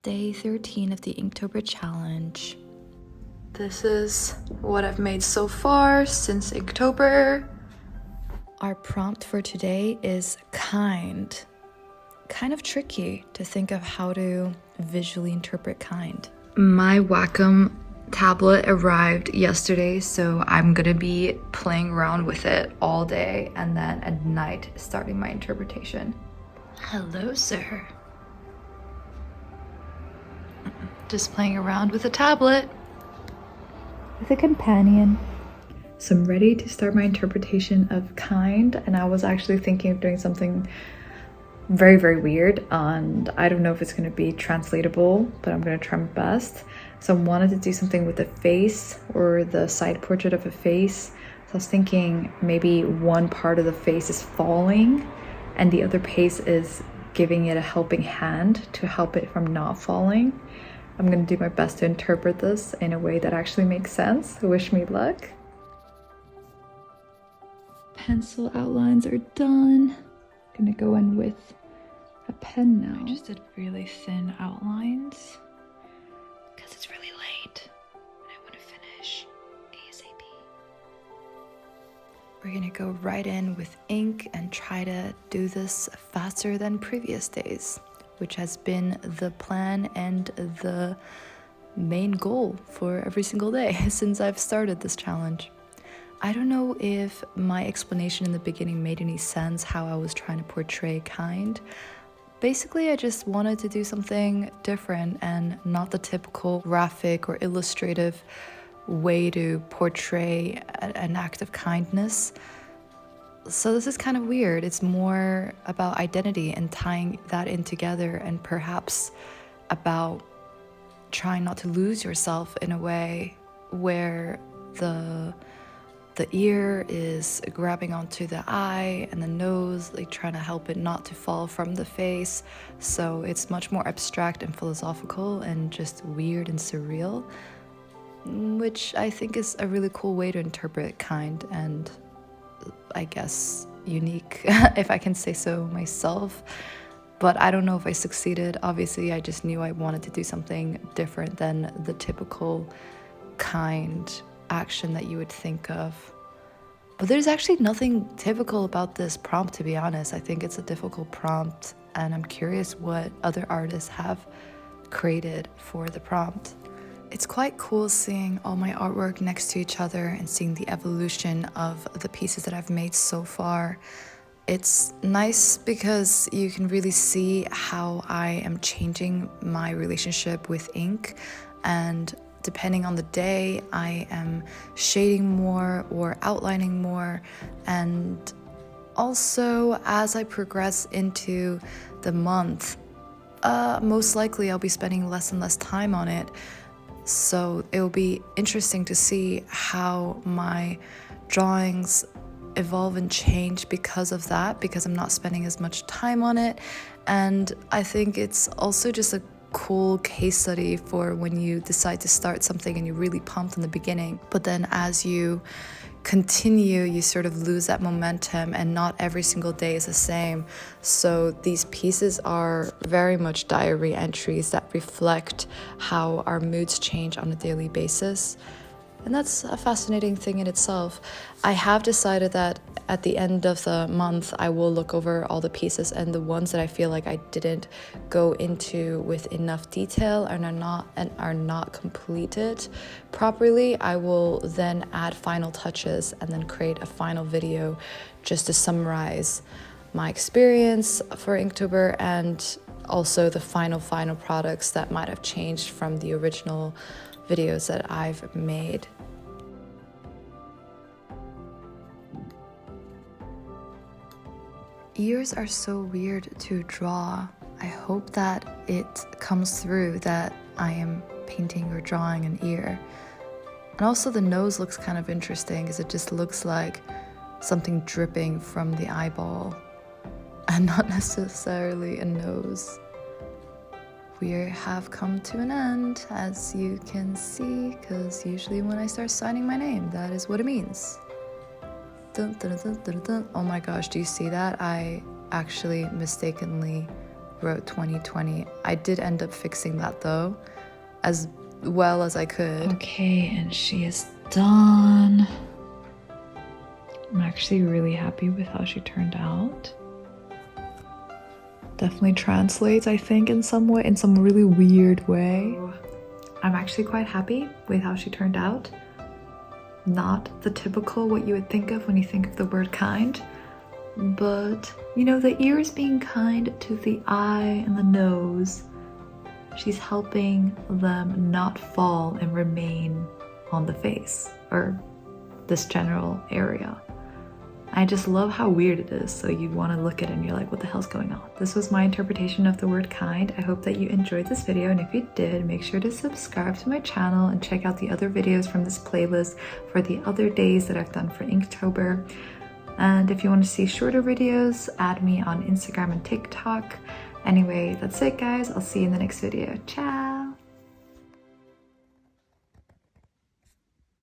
Day 13 of the Inktober challenge. This is what I've made so far since Inktober. Our prompt for today is kind. Kind of tricky to think of how to visually interpret kind. My Wacom tablet arrived yesterday, so I'm gonna be playing around with it all day and then at night starting my interpretation. Hello, sir. Just playing around with a tablet with a companion. So I'm ready to start my interpretation of kind, and I was actually thinking of doing something very, very weird, and I don't know if it's going to be translatable, but I'm going to try my best. So I wanted to do something with the face or the side portrait of a face. So I was thinking maybe one part of the face is falling and the other piece is giving it a helping hand to help it from not falling. I'm gonna do my best to interpret this in a way that actually makes sense. Wish me luck. Pencil outlines are done. Gonna go in with a pen now. I just did really thin outlines because it's really late and I want to finish ASAP. We're gonna go right in with ink and try to do this faster than previous days, which has been the plan and the main goal for every single day since I've started this challenge. I don't know if my explanation in the beginning made any sense, how I was trying to portray kind. Basically, I just wanted to do something different and not the typical graphic or illustrative way to portray an act of kindness. So this is kind of weird. It's more about identity and tying that in together, and perhaps about trying not to lose yourself in a way where the ear is grabbing onto the eye and the nose, like trying to help it not to fall from the face. So it's much more abstract and philosophical and just weird and surreal, which I think is a really cool way to interpret kind, and I guess unique, if I can say so myself. But I don't know if I succeeded. Obviously, I just knew I wanted to do something different than the typical kind action that you would think of. But there's actually nothing typical about this prompt, to be honest. I think it's a difficult prompt, and I'm curious what other artists have created for the prompt. It's quite cool seeing all my artwork next to each other and seeing the evolution of the pieces that I've made so far. It's nice because you can really see how I am changing my relationship with ink, and depending on the day, I am shading more or outlining more. And also, as I progress into the month, most likely I'll be spending less and less time on it. So it will be interesting to see how my drawings evolve and change because of that, because I'm not spending as much time on it. And I think it's also just a cool case study for when you decide to start something and you're really pumped in the beginning, but then as you continue, you sort of lose that momentum, and not every single day is the same. So these pieces are very much diary entries that reflect how our moods change on a daily basis. And that's a fascinating thing in itself. I have decided that at the end of the month, I will look over all the pieces, and the ones that I feel like I didn't go into with enough detail and are not completed properly, I will then add final touches and then create a final video just to summarize my experience for Inktober, and also the final products that might have changed from the original videos that I've made. Ears are so weird to draw. I hope that it comes through that I am painting or drawing an ear. And also the nose looks kind of interesting because it just looks like something dripping from the eyeball and not necessarily a nose. We have come to an end, as you can see, because usually when I start signing my name, that is what it means. Dun, dun, dun, dun, dun. Oh my gosh, do you see that? I actually mistakenly wrote 2020. I did end up fixing that though, as well as I could. Okay, and she is done. I'm actually really happy with how she turned out. Definitely translates, I think, in some way, in some really weird way. I'm actually quite happy with how she turned out. Not the typical what you would think of when you think of the word kind, but you know, the ears being kind to the eye and the nose, she's helping them not fall and remain on the face or this general area. I just love how weird it is, so you want to look at it and you're like, what the hell's going on? This was my interpretation of the word kind. I hope that you enjoyed this video, and if you did, make sure to subscribe to my channel and check out the other videos from this playlist for the other days that I've done for Inktober. And if you want to see shorter videos, add me on Instagram and TikTok. Anyway, that's it guys. I'll see you in the next video. Ciao!